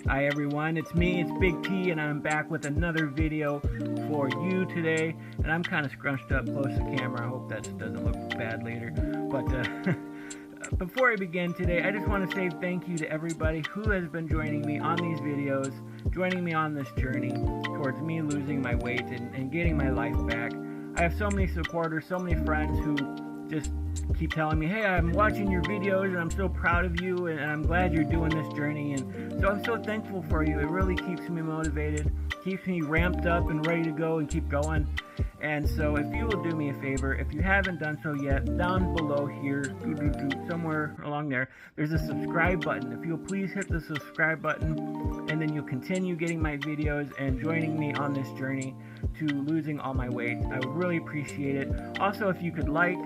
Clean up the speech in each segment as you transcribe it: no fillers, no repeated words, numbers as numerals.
Hi everyone, it's me, it's Big T, and I'm back with another video for you today. And I'm kind of scrunched up close to camera. I hope that doesn't look bad later. But before I begin today, I just want to say thank you to everybody who has been joining me on these videos, joining me on this journey towards me losing my weight and getting my life back. I have so many supporters, so many friends who just keep telling me, hey, I'm watching your videos and I'm so proud of you and I'm glad you're doing this journey. And so I'm so thankful for you. It really keeps me motivated, keeps me ramped up and ready to go and keep going. And so if you will do me a favor, if you haven't done so yet, down below here, somewhere along there, there's a subscribe button. If you'll please hit the subscribe button, and then you'll continue getting my videos and joining me on this journey to losing all my weight. I would really appreciate it. Also, if you could like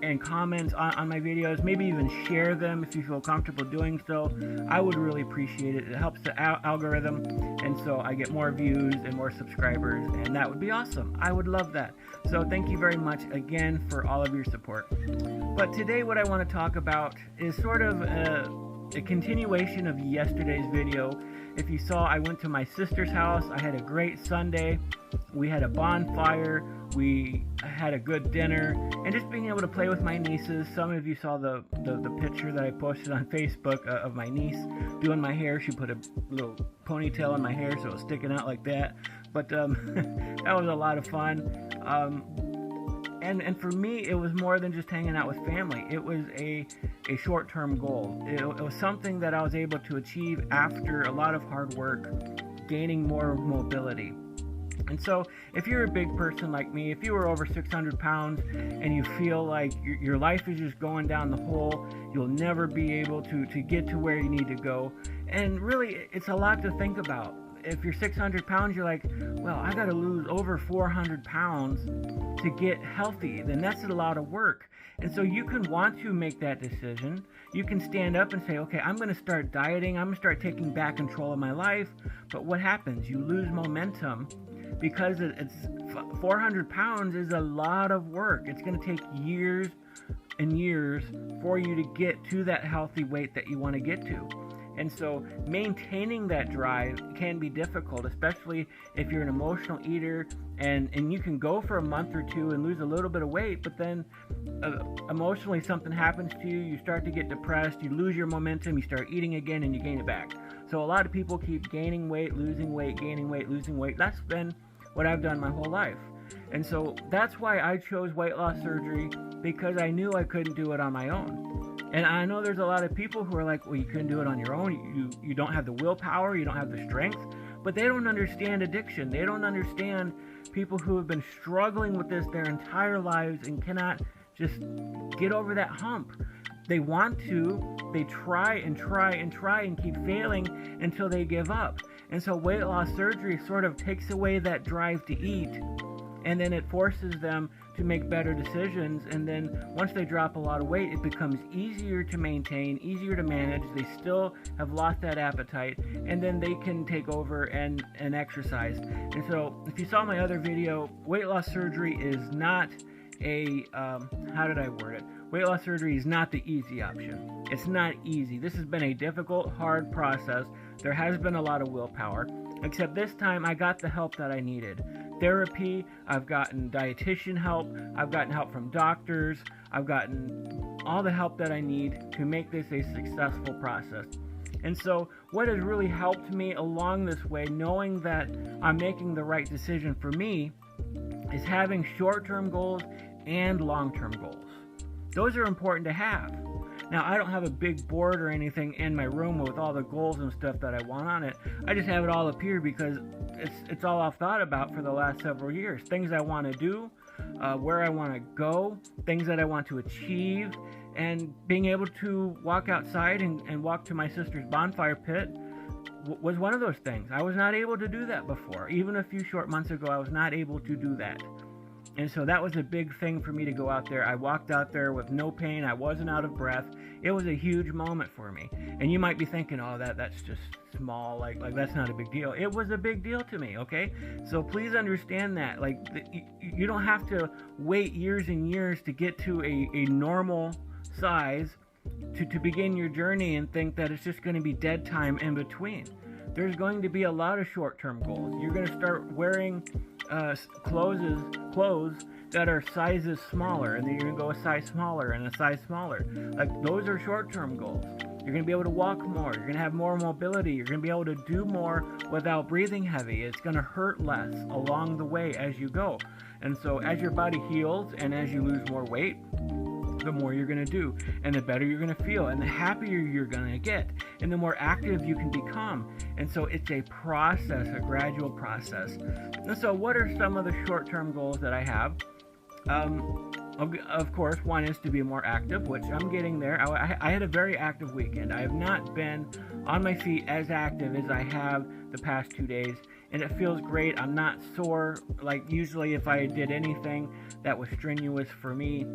and comment on my videos, maybe even share them if you feel comfortable doing so, I would really appreciate it. It helps the algorithm, and so I get more views and more subscribers, and that would be awesome. I would love that. So thank you very much again for all of your support. But today what I want to talk about is sort of a continuation of yesterday's video. If you saw, I went to my sister's house. I had a great Sunday. We had a bonfire. We had a good dinner, and just being able to play with my nieces. Some of you saw the picture that I posted on Facebook of my niece doing my hair. She put a little ponytail in my hair so it was sticking out like that. But that was a lot of fun. And for me, it was more than just hanging out with family. It was a short-term goal. It was something that I was able to achieve after a lot of hard work, gaining more mobility. And so if you're a big person like me, if you were over 600 pounds and you feel like your life is just going down the hole, you'll never be able to get to where you need to go. And really, it's a lot to think about. If you're 600 pounds, you're like, well, I got to lose over 400 pounds to get healthy. Then that's a lot of work. And so you can want to make that decision. You can stand up and say, okay, I'm going to start dieting. I'm going to start taking back control of my life. But what happens? You lose momentum because it's 400 pounds is a lot of work. It's going to take years and years for you to get to that healthy weight that you want to get to. And so maintaining that drive can be difficult, especially if you're an emotional eater and you can go for a month or two and lose a little bit of weight, but then emotionally something happens to you, you start to get depressed, you lose your momentum, you start eating again and you gain it back. So a lot of people keep gaining weight, losing weight, gaining weight, losing weight. That's been what I've done my whole life. And so that's why I chose weight loss surgery, because I knew I couldn't do it on my own. And I know there's a lot of people who are like, well, you couldn't do it on your own. You don't have the willpower. You don't have the strength. But they don't understand addiction. They don't understand people who have been struggling with this their entire lives and cannot just get over that hump. They want to. They try and try and try and keep failing until they give up. And so weight loss surgery sort of takes away that drive to eat. And then it forces them to make better decisions, and then once they drop a lot of weight, it becomes easier to maintain, easier to manage. They still have lost that appetite, and then they can take over and exercise. And so if you saw my other video, weight loss surgery is not how did I word it? Weight loss surgery is not the easy option. It's not easy. This has been a difficult, hard process. There has been a lot of willpower, except this time I got the help that I needed. Therapy, I've gotten dietitian help, I've gotten help from doctors, I've gotten all the help that I need to make this a successful process. And so what has really helped me along this way, knowing that I'm making the right decision for me, is having short-term goals and long-term goals. Those are important to have. Now, I don't have a big board or anything in my room with all the goals and stuff that I want on it. I just have it all up here because it's all I've thought about for the last several years. Things I want to do, where I want to go, things that I want to achieve, and being able to walk outside and walk to my sister's bonfire pit was one of those things. I was not able to do that before. Even a few short months ago, I was not able to do that. And so that was a big thing for me to go out there. I walked out there with no pain. I wasn't out of breath. It was a huge moment for me. And you might be thinking, oh, that's just small. Like that's not a big deal. It was a big deal to me, okay? So please understand that. You don't have to wait years and years to get to a normal size to begin your journey and think that it's just going to be dead time in between. there's going to be a lot of short-term goals. You're going to start wearing clothes that are sizes smaller, and then you're going to go a size smaller and a size smaller. Like, those are short-term goals. You're going to be able to walk more. You're going to have more mobility. You're going to be able to do more without breathing heavy. It's going to hurt less along the way as you go. And so as your body heals and as you lose more weight, the more you're going to do, and the better you're going to feel, and the happier you're going to get, and the more active you can become. And so it's a process, a gradual process. And so what are some of the short-term goals that I have? Of course, one is to be more active, which I'm getting there. I had a very active weekend. I have not been on my feet as active as I have the past 2 days, and it feels great. I'm not sore. Like, usually if I did anything that was strenuous for me,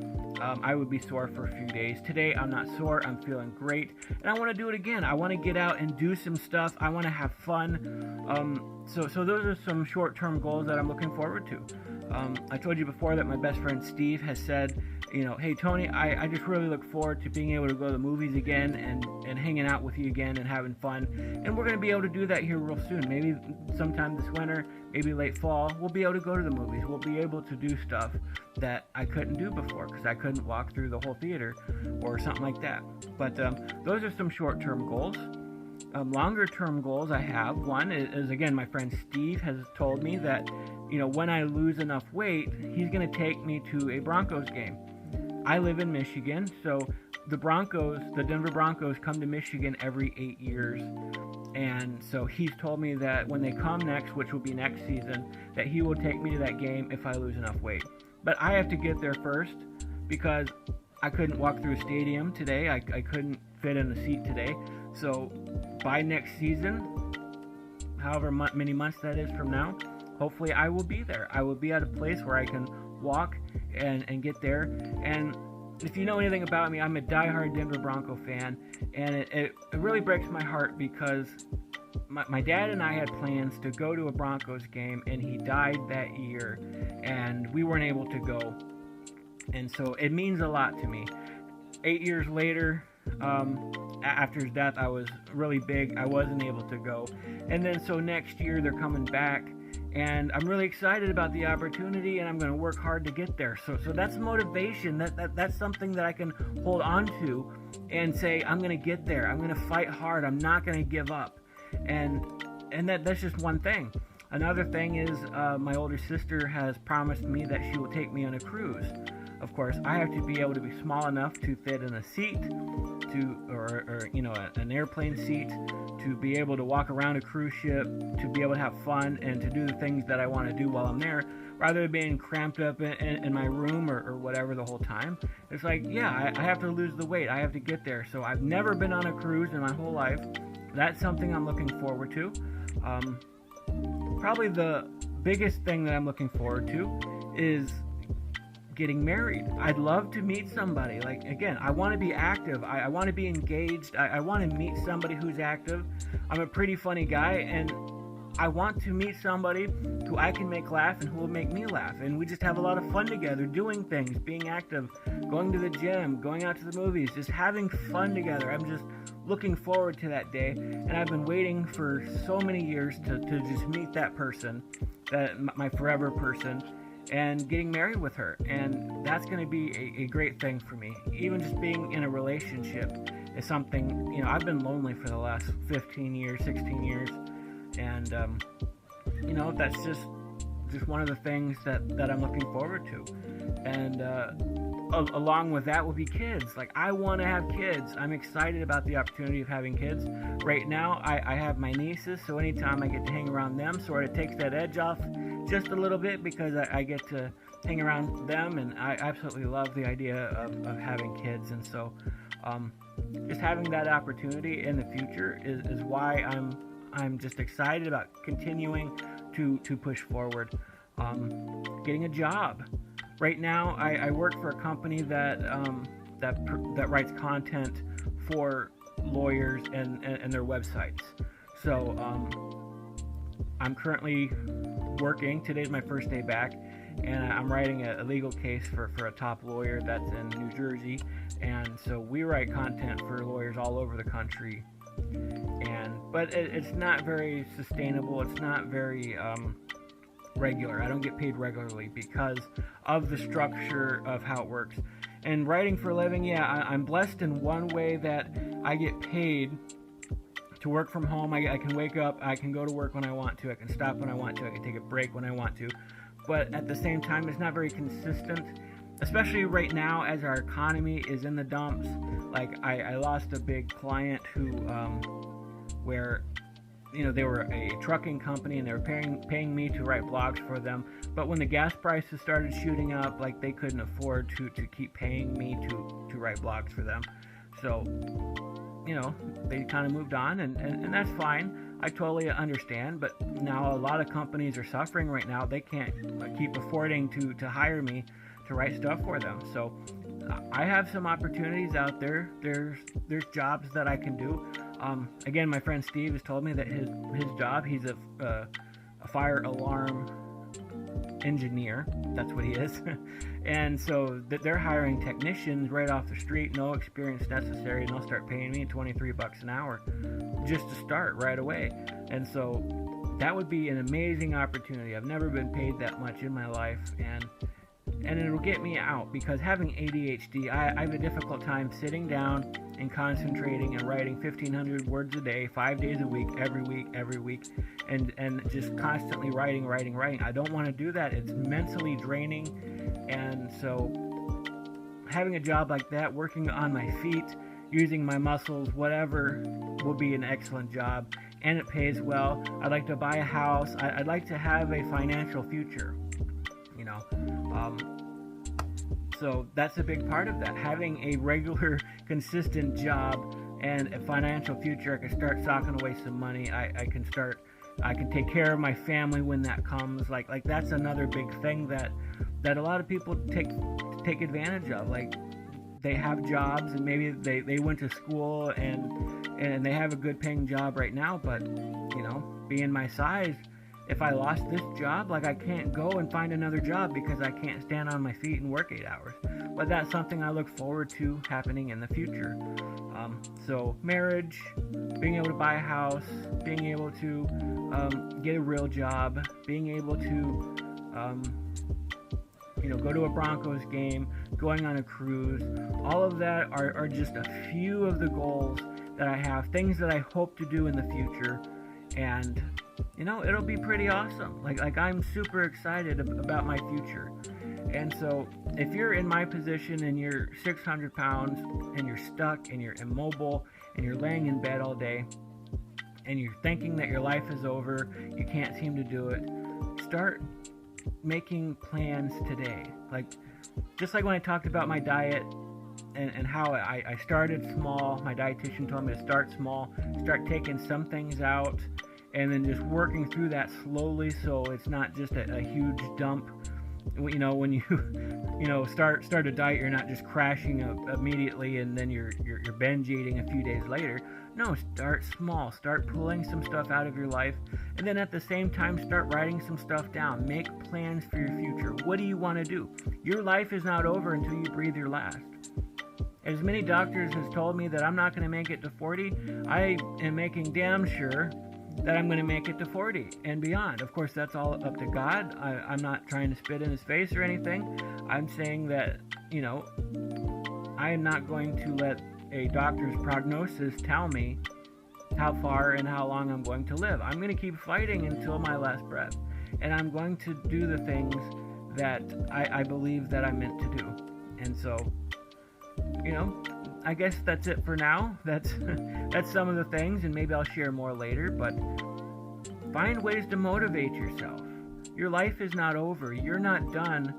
I would be sore for a few days. Today, I'm not sore. I'm feeling great, and I want to do it again. I want to get out and do some stuff. I want to have fun. So those are some short-term goals that I'm looking forward to. I told you before that my best friend Steve has said, hey Tony, I just really look forward to being able to go to the movies again and hanging out with you again and having fun. And we're going to be able to do that here real soon. Maybe sometime this winter, maybe late fall, we'll be able to go to the movies. We'll be able to do stuff that I couldn't do before because I couldn't walk through the whole theater or something like that. But those are some short-term goals. Longer-term goals I have, one is again, my friend Steve has told me that, when I lose enough weight, he's going to take me to a Broncos game. I live in Michigan, so the Denver Broncos come to Michigan every 8 years. And so he's told me that when they come next, which will be next season, that he will take me to that game if I lose enough weight. But I have to get there first because I couldn't walk through a stadium today. I couldn't fit in a seat today. So by next season, however many months that is from now, hopefully I will be there. I will be at a place where I can walk and get there. And if you know anything about me, I'm a diehard Denver Bronco fan, and it really breaks my heart because my dad and I had plans to go to a Broncos game, and he died that year, and we weren't able to go. And so it means a lot to me. 8 years later, after his death, I was really big. I wasn't able to go. And then so next year they're coming back, and I'm really excited about the opportunity, and I'm going to work hard to get there. So that's motivation. That's something that I can hold on to and say, I'm going to get there. I'm going to fight hard. I'm not going to give up. And that's just one thing. Another thing is my older sister has promised me that she will take me on a cruise. Of course, I have to be able to be small enough to fit in a seat, or an airplane seat, to be able to walk around a cruise ship, to be able to have fun, and to do the things that I want to do while I'm there, rather than being cramped up in my room or whatever the whole time. It's like, yeah, I have to lose the weight. I have to get there. So I've never been on a cruise in my whole life. That's something I'm looking forward to. Probably the biggest thing that I'm looking forward to is getting married. I'd love to meet somebody. Like, again, I want to be active. I want to be engaged. I want to meet somebody who's active. I'm a pretty funny guy, and I want to meet somebody who I can make laugh and who will make me laugh. And we just have a lot of fun together, doing things, being active, going to the gym, going out to the movies, just having fun together. I'm just looking forward to that day. And I've been waiting for so many years to just meet that person, my forever person, and getting married with her. And that's going to be a great thing for me. Even just being in a relationship is something, I've been lonely for the last 15 years, 16 years. And, that's just one of the things that I'm looking forward to. And along with that will be kids. Like, I want to have kids. I'm excited about the opportunity of having kids. Right now, I have my nieces, so anytime I get to hang around them, sort of takes that edge off just a little bit, because I get to hang around them, and I absolutely love the idea of having kids. And so just having that opportunity in the future is why I'm just excited about continuing to push forward. Getting a job. Right now, I work for a company that writes content for lawyers and their websites. So I'm currently working. Today's my first day back, and I'm writing a legal case for a top lawyer that's in New Jersey. And so we write content for lawyers all over the country. And but it's not very sustainable. It's not very regular. I don't get paid regularly because of the structure of how it works. And writing for a living, yeah, I'm blessed in one way that I get paid to work from home. I can wake up, I can go to work when I want to, I can stop when I want to, I can take a break when I want to. But at the same time, it's not very consistent, especially right now as our economy is in the dumps. Like I lost a big client who, where, you know, they were a trucking company and they were paying me to write blogs for them. But when the gas prices started shooting up, like they couldn't afford to keep paying me to write blogs for them. So, you know, they kind of moved on, and that's fine. I totally understand, but now a lot of companies are suffering right now. They can't keep affording to hire me to write stuff for them. So I have some opportunities out there. There's jobs that I can do. Again, my friend Steve has told me that his job, he's a fire alarm engineer. That's what he is. And so they're hiring technicians right off the street, no experience necessary, and they'll start paying me $23 an hour just to start right away. And so that would be an amazing opportunity. I've never been paid that much in my life, and it'll get me out, because having ADHD, I have a difficult time sitting down and concentrating and writing 1,500 words a day, 5 days a week, every week, and just constantly writing. I don't want to do that. It's mentally draining. And so having a job like that, working on my feet, using my muscles, whatever, will be an excellent job, and it pays well. I'd like to buy a house. I'd like to have a financial future, you know. So that's a big part of that, having a regular, consistent job and a financial future. I can start socking away some money. I can take care of my family when that comes. Like that's another big thing that a lot of people take advantage of. Like, they have jobs, and maybe they went to school and they have a good paying job right now, but, you know, being my size, if I lost this job, like, I can't go and find another job because I can't stand on my feet and work 8 hours. But that's something I look forward to happening in the future. So marriage, being able to buy a house, being able to get a real job, being able to you know, go to a Broncos game, going on a cruise, all of that are just a few of the goals that I have, things that I hope to do in the future. And, you know, it'll be pretty awesome. Like I'm super excited about my future. And so if you're in my position and you're 600 pounds and you're stuck and you're immobile and you're laying in bed all day and you're thinking that your life is over, you can't seem to do it, start making plans today. Like, just like when I talked about my diet and how I started small. My dietitian told me to start small, start taking some things out, and then just working through that slowly, so it's not just a huge dump. You know, when you start a diet, you're not just crashing immediately and then you're binge eating a few days later. No, start small. Start pulling some stuff out of your life, and then at the same time start writing some stuff down. Make plans for your future. What do you want to do? Your life is not over until you breathe your last. As many doctors has told me that I'm not going to make it to 40, I am making damn sure that I'm going to make it to 40 and beyond. Of course, that's all up to God. I'm not trying to spit in his face or anything. I'm saying that, you know, I am not going to let a doctor's prognosis tell me how far and how long I'm going to live. I'm going to keep fighting until my last breath. And I'm going to do the things that I believe that I'm meant to do. And so, you know, I guess that's it for now. That's some of the things, and maybe I'll share more later, but find ways to motivate yourself. Your life is not over. You're not done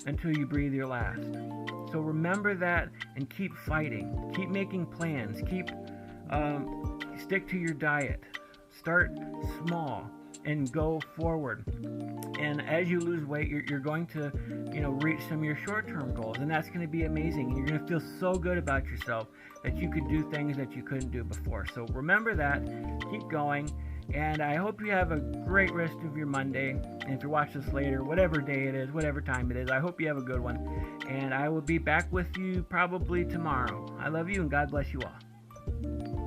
until you breathe your last. So remember that and keep fighting. Keep making plans. Stick to your diet. Start small and go forward. And as you lose weight, you're going to, you know, reach some of your short-term goals, and that's going to be amazing. You're going to feel so good about yourself that you could do things that you couldn't do before. So remember that. Keep going. And I hope you have a great rest of your Monday. And if you watch this later, whatever day it is, whatever time it is, I hope you have a good one. And I will be back with you probably tomorrow. I love you, and God bless you all.